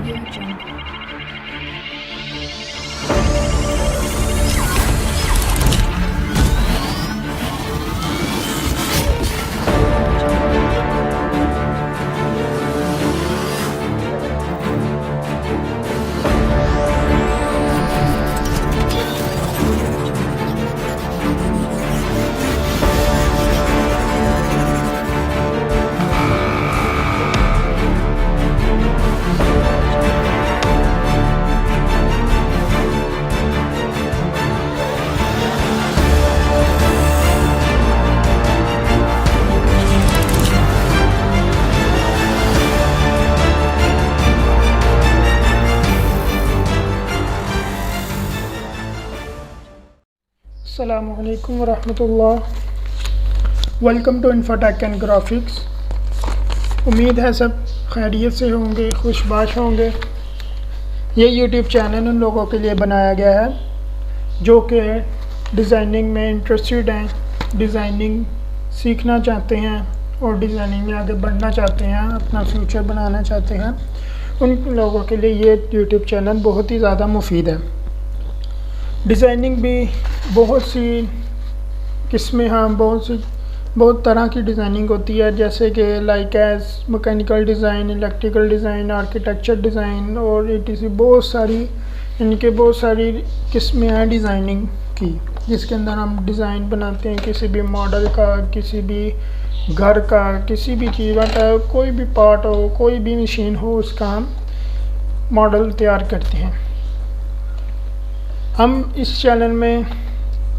Audio Jungle. अस्सलामुअलैकुम वरहमतुल्लाह। Welcome to Infotech and graphics. उम्मीद है सब खैरियत से होंगे, खुशबाश होंगे। ये यूट्यूब चैनल उन लोगों के लिए बनाया गया है जो कि डिज़ाइनिंग में इंटरेस्टेड हैं, डिज़ाइनिंग सीखना चाहते हैं और डिज़ाइनिंग में आगे बढ़ना चाहते हैं, अपना फ्यूचर बनाना चाहते हैं। उन लोगों के लिए ये यूट्यूब चैनल बहुत ही ज़्यादा मुफीद है। डिज़ाइनिंग भी बहुत सी किस्में हैं, बहुत तरह की डिज़ाइनिंग होती है, जैसे कि like as mechanical design, electrical design, architecture design और ETC बहुत सारी किस्में हैं डिज़ाइनिंग की, जिसके अंदर हम डिज़ाइन बनाते हैं किसी भी मॉडल का, किसी भी घर का, किसी भी चीज़ का, कोई भी पार्ट हो, कोई भी मशीन हो, उसका हम मॉडल तैयार करते हैं। हम इस चैनल में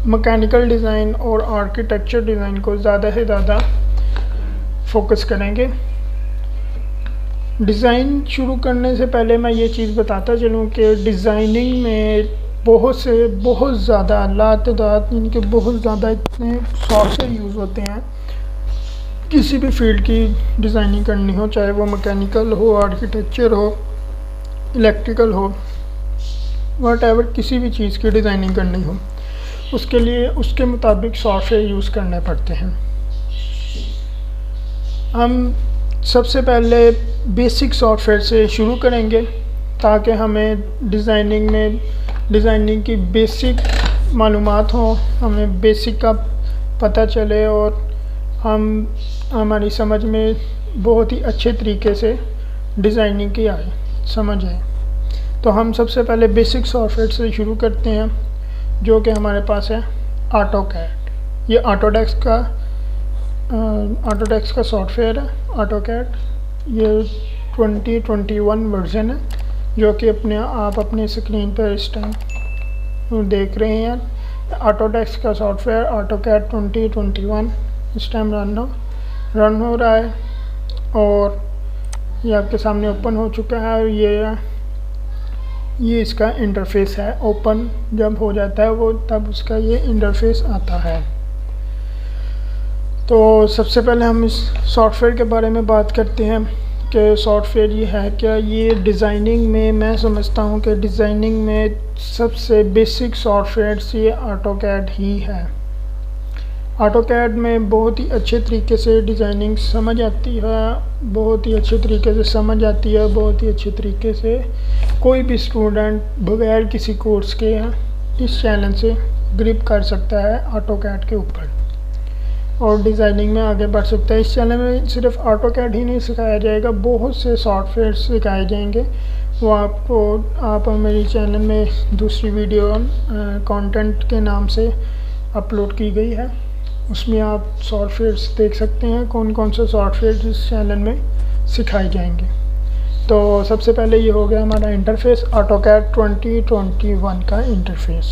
मैकेनिकल डिज़ाइन और आर्किटेक्चर डिज़ाइन को ज़्यादा से ज़्यादा फोकस करेंगे। डिज़ाइन शुरू करने से पहले मैं ये चीज़ बताता चलूँ कि डिज़ाइनिंग में बहुत ज़्यादा लातादाद इनके बहुत ज़्यादा इतने सॉफ्टवेयर यूज़ होते हैं। किसी भी फील्ड की डिज़ाइनिंग करनी हो, चाहे वो मैकेनिकल हो, आर्किटेक्चर हो, इलेक्ट्रिकल हो, व्हाटएवर, किसी भी चीज़ की डिज़ाइनिंग करनी हो, उसके लिए उसके मुताबिक सॉफ्टवेयर यूज़ करने पड़ते हैं। हम सबसे पहले बेसिक सॉफ्टवेयर से शुरू करेंगे ताकि हमें डिज़ाइनिंग की बेसिक मालूमात हो, हमें बेसिक का पता चले और हमारी समझ में बहुत ही अच्छे तरीके से डिज़ाइनिंग की समझ आए। तो हम सबसे पहले बेसिक सॉफ्टवेयर से शुरू करते हैं, जो कि हमारे पास है ऑटोकैड। ये ऑटोडेस्क का सॉफ्टवेयर है। ऑटोकैड ये 2021 वर्जन है, जो कि आप अपने स्क्रीन पर इस टाइम देख रहे हैं। ऑटोडेस्क का सॉफ्टवेयर ऑटोकैड 2021 इस टाइम रन हो रहा है और ये आपके सामने ओपन हो चुका है। और ये इसका इंटरफेस है। ओपन जब हो जाता है वो, तब उसका ये इंटरफेस आता है। तो सबसे पहले हम इस सॉफ्टवेयर के बारे में बात करते हैं कि सॉफ्टवेयर ये है क्या। ये डिज़ाइनिंग में, मैं समझता हूँ कि डिज़ाइनिंग में सबसे बेसिक सॉफ्टवेयर ये ऑटोकैड ही है। ऑटोकैड में बहुत ही अच्छे तरीके से डिज़ाइनिंग समझ आती है, बहुत ही अच्छे तरीके से समझ आती है, बहुत ही अच्छे तरीके से कोई भी स्टूडेंट बगैर किसी कोर्स के इस चैनल से ग्रिप कर सकता है ऑटोकैड के ऊपर और डिज़ाइनिंग में आगे बढ़ सकता है। इस चैनल में सिर्फ ऑटोकैड ही नहीं सिखाया जाएगा, बहुत से सॉफ्टवेयर सिखाए जाएंगे। वो आप मेरे चैनल में दूसरी वीडियो कंटेंट के नाम से अपलोड की गई है, उसमें आप सॉफ्टवेयर्स देख सकते हैं कौन कौन से सॉफ्टवेयर इस चैनल में सिखाए जाएंगे। तो सबसे पहले ये हो गया हमारा इंटरफेस, ऑटोकैड 2021 का इंटरफेस।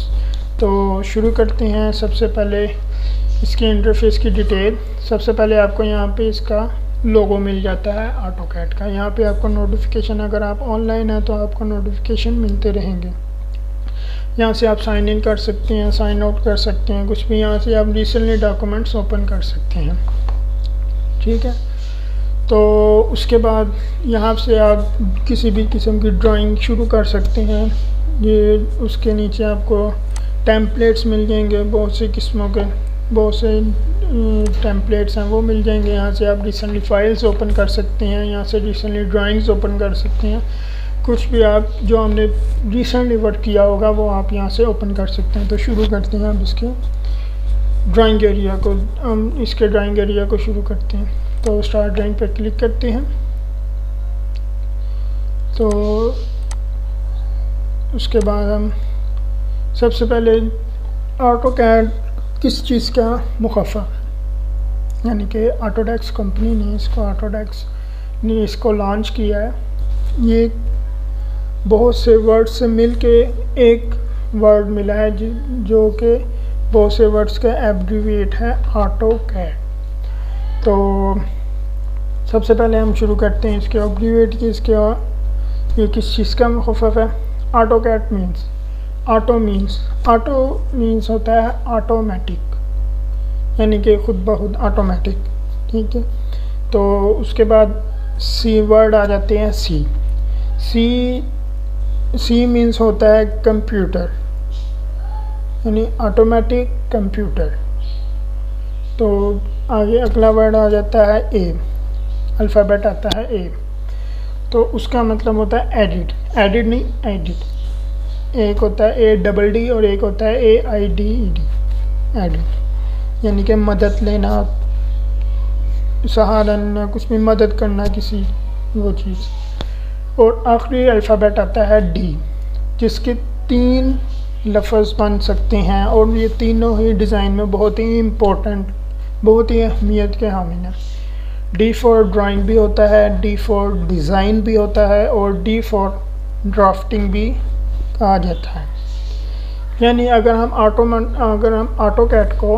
तो शुरू करते हैं। सबसे पहले इसके इंटरफेस की डिटेल। सबसे पहले आपको यहाँ पे इसका लोगो मिल जाता है ऑटोकैड का। यहाँ पे आपको नोटिफिकेशन, अगर आप ऑनलाइन हैं तो आपको नोटिफिकेशन मिलते रहेंगे। यहाँ से आप साइन इन कर सकते हैं, साइन आउट कर सकते हैं, कुछ भी। यहाँ से आप रिसेंटली डॉक्यूमेंट्स ओपन कर सकते हैं, ठीक है। तो उसके बाद यहाँ से आप किसी भी किस्म की ड्राइंग शुरू कर सकते हैं। ये उसके नीचे आपको टेम्पलेट्स मिल जाएंगे, बहुत सी किस्मों के बहुत से टेम्पलेट्स हैं वो मिल जाएंगे। यहाँ से आप रिसेंटली फाइल्स ओपन कर सकते हैं, यहाँ से रिसेंटली ड्राइंग्स ओपन कर सकते हैं। कुछ भी आप जो हमने रिसेंटली वर्क किया होगा वो आप यहाँ से ओपन कर सकते हैं। तो शुरू करते हैं अब इसके ड्राइंग एरिया को, हम इसके ड्राइंग एरिया को शुरू करते हैं। तो स्टार्ट ड्राइंग पर क्लिक करते हैं। तो उसके बाद हम सबसे पहले ऑटोकैड किस चीज़ का मुखफ़ा, यानी कि ऑटोडेस्क कंपनी ने इसको लॉन्च किया है। ये बहुत से वर्ड से मिल के एक वर्ड मिला है जो कि बहुत से वर्ड्स का एब्रीविएट है ऑटोकैड। तो सबसे पहले हम शुरू करते हैं इसके एब्रीविएट की। ये किस चीज़ का मुखफ़्फ़ है? ऑटोकैड मीन्स, ऑटो मीन्स होता है ऑटोमेटिक, यानी कि खुद ब खुद ऑटोमेटिक, ठीक है। तो उसके बाद सी वर्ड आ जाते हैं। सी मीन्स होता है कंप्यूटर, यानी ऑटोमेटिक कंप्यूटर। तो आगे अगला वर्ड आ जाता है ए, अल्फ़ाबेट आता है ए। तो उसका मतलब होता है एडिट नहीं एडिट। एक होता है ADD और एक होता है AIDED, एडिट यानी कि मदद लेना, सहारा लेना, कुछ भी मदद करना किसी वो चीज़। और आखिरी अल्फ़ाबेट आता है डी, जिसके 3 लफ्ज़ बन सकते हैं और ये तीनों ही डिज़ाइन में बहुत ही इम्पोर्टेंट, बहुत ही अहमियत के हामिल हैं। डी फॉर ड्राइंग भी होता है, डी फॉर डिज़ाइन भी होता है और डी फॉर ड्राफ्टिंग भी कहा जाता है। यानी अगर हम ऑटोकैड को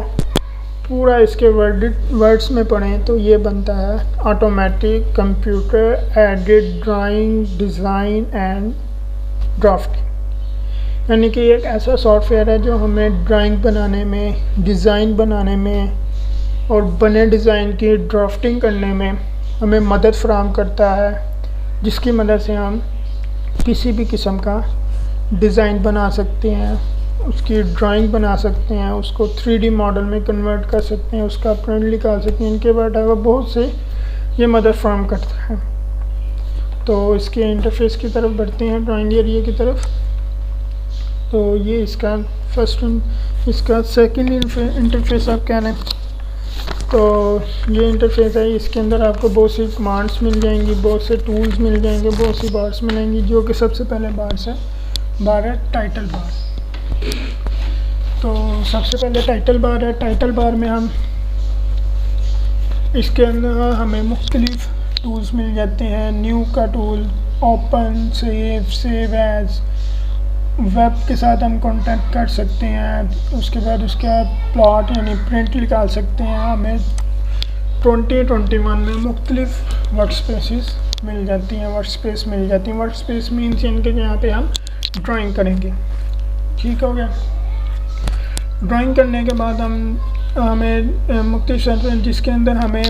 पूरा इसके वर्ड्स में पढ़ें तो ये बनता है automatic computer edit drawing design and drafting. यानी कि एक ऐसा सॉफ्टवेयर है जो हमें ड्राइंग बनाने में, डिज़ाइन बनाने में और बने डिज़ाइन की ड्राफ्टिंग करने में हमें मदद फराहम करता है, जिसकी मदद से हम किसी भी किस्म का डिज़ाइन बना सकते हैं, उसकी ड्राइंग बना सकते हैं, उसको 3D मॉडल में कन्वर्ट कर सकते हैं, उसका प्रिंट निकाल सकते हैं। इनके बाद बहुत से ये मदद फराहम करता है। तो इसके इंटरफेस की तरफ बढ़ते हैं, ड्राइंग एरिया की तरफ। तो ये इसका सेकंड इंटरफेस आप कह लें। तो ये इंटरफेस है, इसके अंदर आपको बहुत सी कमांड्स मिल जाएंगी, बहुत से टूल्स मिल जाएंगे, बहुत सी बार्स मिलेंगी। जो कि सबसे पहले बार है टाइटल बार। तो सबसे पहले टाइटल बार है। टाइटल बार में हम इसके अंदर हमें मुख्तलिफ टूल्स मिल जाते हैं। न्यू का tool, open, save as, web के साथ हम कॉन्टैक्ट कर सकते हैं। उसके बाद उसका प्लॉट यानी प्रिंट निकाल सकते हैं। हमें 2021 में मुख्तलिफ वर्क स्पेस मिल जाती हैं। वर्क स्पेस मीन्स यानी कि यहाँ पे हम ड्राइंग करेंगे। ठीक हो गया। ड्राइंग करने के बाद हमें मुख्तलिफ जिसके अंदर हमें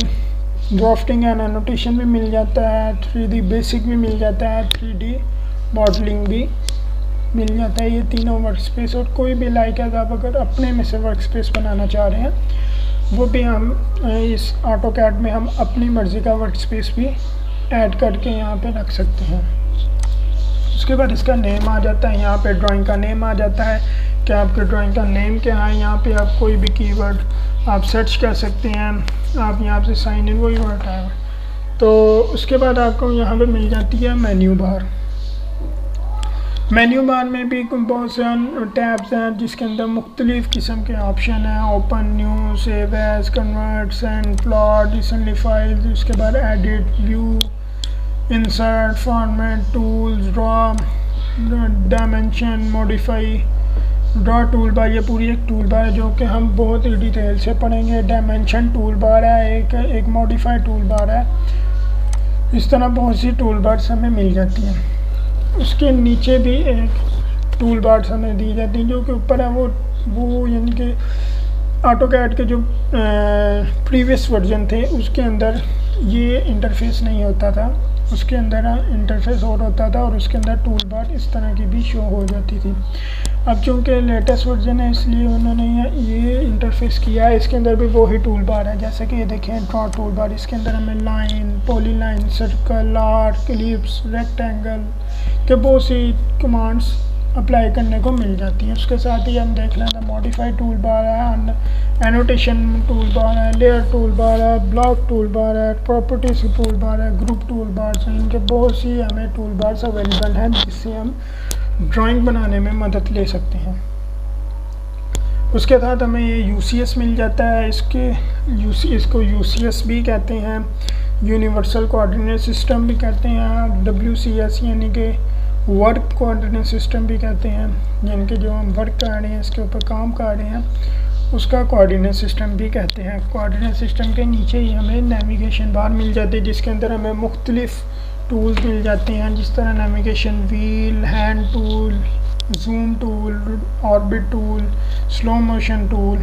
ड्राफ्टिंग एंड एनोटेशन भी मिल जाता है, 3D बेसिक भी मिल जाता है, 3D मॉडलिंग भी मिल जाता है। ये तीनों वर्क स्पेस, और कोई भी लाइक है आप अगर अपने में से वर्क स्पेस बनाना चाह रहे हैं वो भी हम इस ऑटोकैड में हम अपनी मर्ज़ी का वर्क स्पेस भी ऐड करके यहाँ पे रख सकते हैं। उसके बाद इसका नेम आ जाता है, यहाँ पे ड्राइंग का नेम आ जाता है कि आपके ड्राइंग का नेम क्या है। यहाँ पे आप कोई भी कीवर्ड आप सर्च कर सकते हैं। आप यहाँ से साइन इन वही वर्ड आएगा। तो उसके बाद आपको यहाँ पे मिल जाती है मेन्यू बार। मेन्यू बार में भी बहुत से टैब्स हैं जिसके अंदर मुख्तलिफ़ किस्म के ऑप्शन हैं। Open, new, save as, convert, send, plot, recently file. उसके बाद edit, view, insert, format, tools, draw, dimension, modify, draw toolbar. ये पूरी एक टूल बार है जो कि हम बहुत ही डिटेल से पढ़ेंगे। डायमेंशन टूल बार है, एक मॉडिफाई टूल बार है। इस तरह बहुत सी टूल बार्स हमें मिल जाती हैं। उसके नीचे भी एक टूल बार्स हमें दी जाती हैं। जो कि ऊपर है वो यानी कि ऑटोकैड के जो प्रीवियस वर्जन थे उसके अंदर ये इंटरफेस नहीं होता था। उसके अंदर इंटरफेस और होता था और उसके अंदर टूल बार इस तरह की भी शो हो जाती थी। अब चूँकि लेटेस्ट वर्जन है इसलिए उन्होंने ये इंटरफेस किया है। इसके अंदर भी वही टूल बार है, जैसे कि ये देखें ड्रॉ टूल बार। इसके अंदर हमें line, polyline, circle, arc, ellipse, rectangle के बहुत सी कमांड्स अप्लाई करने को मिल जाती हैं। उसके साथ ही हम देख लें मॉडिफाई टूल बार है, एनोटेशन टूल बार है, लेयर टूल बार है, ब्लॉक टूल बार है, प्रॉपर्टीज टूल बार है, ग्रुप टूल बार है। इनके बहुत सी हमें टूल बार्स अवेलेबल हैं जिससे हम ड्राइंग बनाने में मदद ले सकते हैं। उसके साथ हमें ये यूसीएस मिल जाता है। इसको यूसीएस भी कहते हैं, यूनिवर्सल कोऑर्डिनेट सिस्टम भी कहते हैं, WCS यानी कि वर्क कोऑर्डिनेट सिस्टम भी कहते हैं, यानी कि जो हम वर्क कर रहे हैं, इसके ऊपर काम कर रहे हैं, उसका कोऑर्डिनेट सिस्टम भी कहते हैं। कोऑर्डिनेट सिस्टम के नीचे ही हमें नेविगेशन बार मिल जाती है जिसके अंदर हमें मुख्तलिफ टूल्स मिल जाते हैं, जिस तरह navigation wheel, hand tool, zoom tool, orbit tool, slow motion tool.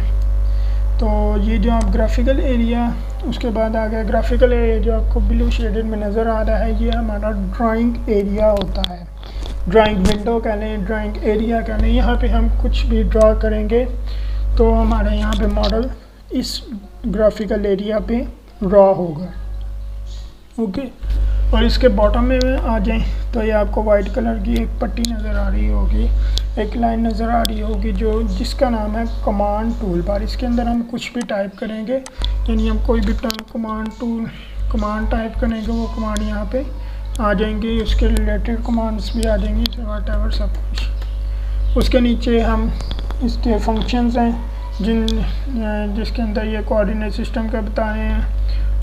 तो ये जो आप ग्राफिकल एरिया, उसके बाद आ गया ग्राफिकल एरिया जो आपको ब्लू शेडेड में नज़र आ रहा है, ये हमारा ड्राइंग एरिया होता है। ड्राइंग विंडो कह लें, ड्राइंग एरिया कह लें। यहाँ पे हम कुछ भी ड्रा करेंगे तो हमारे यहाँ पे मॉडल इस ग्राफिकल एरिया पे ड्रा होगा। ओके, और इसके बॉटम में आ जाएं तो ये आपको वाइट कलर की एक पट्टी नज़र आ रही होगी, एक लाइन नज़र आ रही होगी जो जिसका नाम है कमांड टूल बार। इसके अंदर हम कुछ भी टाइप करेंगे, यानी हम कोई भी कमांड टाइप करेंगे, वो कमांड यहाँ पे आ जाएंगी, उसके रिलेटेड कमांड्स भी आ जाएंगी, व्हाटएवर सब कुछ। उसके नीचे हम इसके फंक्शंस हैं जिसके अंदर ये कोऑर्डिनेट सिस्टम का बता रहे हैं।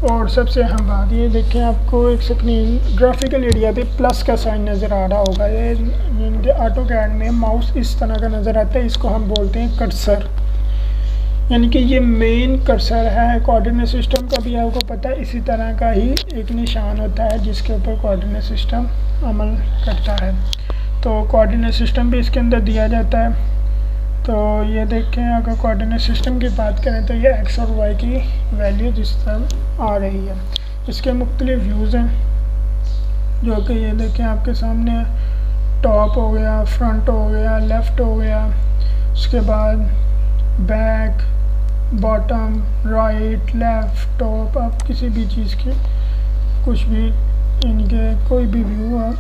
और सबसे अहम बात ये देखें, आपको एक स्क्रीन ग्राफिकल एरिया पे प्लस का साइन नज़र आ रहा होगा। ये ऑटोकैड में माउस इस तरह का नज़र आता है, इसको हम बोलते हैं कर्सर, यानी कि ये मेन कर्सर है। कोऑर्डिनेट सिस्टम का भी आपको पता है, इसी तरह का ही एक निशान होता है जिसके ऊपर कोऑर्डिनेट सिस्टम अमल करता है। तो कोऑर्डिनेट सिस्टम भी इसके अंदर दिया जाता है। तो ये देखें, अगर कोऑर्डिनेट सिस्टम की बात करें तो ये एक्स और वाई की वैल्यू जिस तरह आ रही है। इसके मुख्तलिफ व्यूज़ हैं जो कि ये देखें आपके सामने, टॉप हो गया, फ्रंट हो गया, लेफ़्ट हो गया, उसके बाद back, bottom, right, left, top. आप किसी भी चीज़ के कुछ भी इनके कोई भी व्यू आप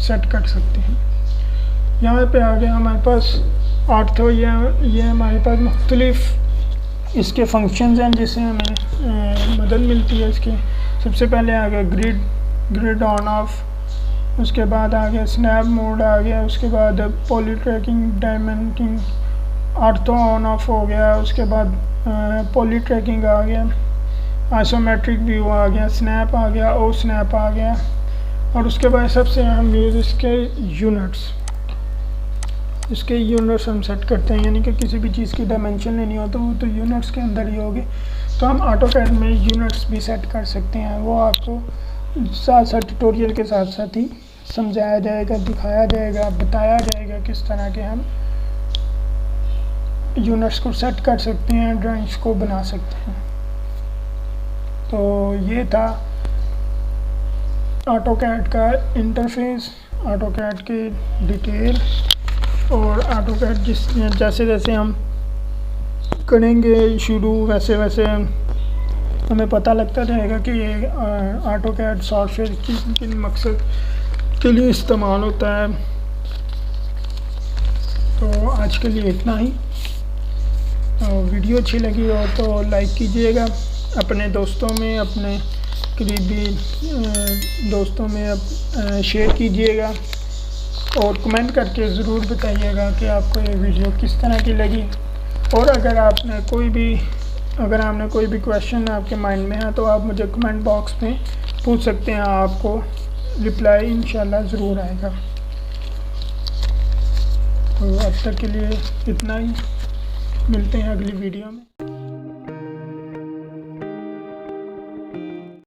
सेट कर सकते हैं। यहाँ पे आ गया हमारे पास ऑर्थो, ये हमारे पास मुख्तलिफ इसके फंक्शंस हैं जिससे हमें मदद मिलती है। इसके सबसे पहले आ गया ग्रिड ऑन ऑफ, उसके बाद आ गया स्नैप मोड आ गया, उसके बाद polar tracking, dimensioning, ortho on off हो गया, उसके बाद पॉली ट्रैकिंग आ गया, आइसोमेट्रिक व्यू आ गया, स्नैप आ गया, ओ स्नैप आ गया। और उसके बाद सबसे अहम व्यूज़ इसके यूनिट्स हम सेट करते हैं, यानी कि किसी भी चीज़ की डायमेंशन लेनी हो तो वो तो यूनिट्स के अंदर ही होगी। तो हम ऑटोकैड में यूनिट्स भी सेट कर सकते हैं, वो आपको साथ साथ ट्यूटोरियल के साथ साथ ही समझाया जाएगा, दिखाया जाएगा, बताया जाएगा किस तरह के हम यूनिट्स को सेट कर सकते हैं, ड्राइंग्स को बना सकते हैं। तो ये था ऑटोकैड का इंटरफेस, ऑटोकैड की डिटेल। और ऑटोकैड जैसे जैसे हम करेंगे शुरू, वैसे वैसे हमें पता लगता जाएगा कि ये ऑटोकैड सॉफ्टवेयर किन मकसद के लिए इस्तेमाल होता है। तो आज के लिए इतना ही। वीडियो अच्छी लगी हो तो लाइक कीजिएगा, अपने दोस्तों में, अपने करीबी दोस्तों में शेयर कीजिएगा, और कमेंट करके ज़रूर बताइएगा कि आपको ये वीडियो किस तरह की लगी। और अगर आपने कोई भी क्वेश्चन आपके माइंड में है तो आप मुझे कमेंट बॉक्स में पूछ सकते हैं, आपको रिप्लाई इंशाल्लाह ज़रूर आएगा। तो अब तक के लिए इतना ही, मिलते हैं अगली वीडियो में।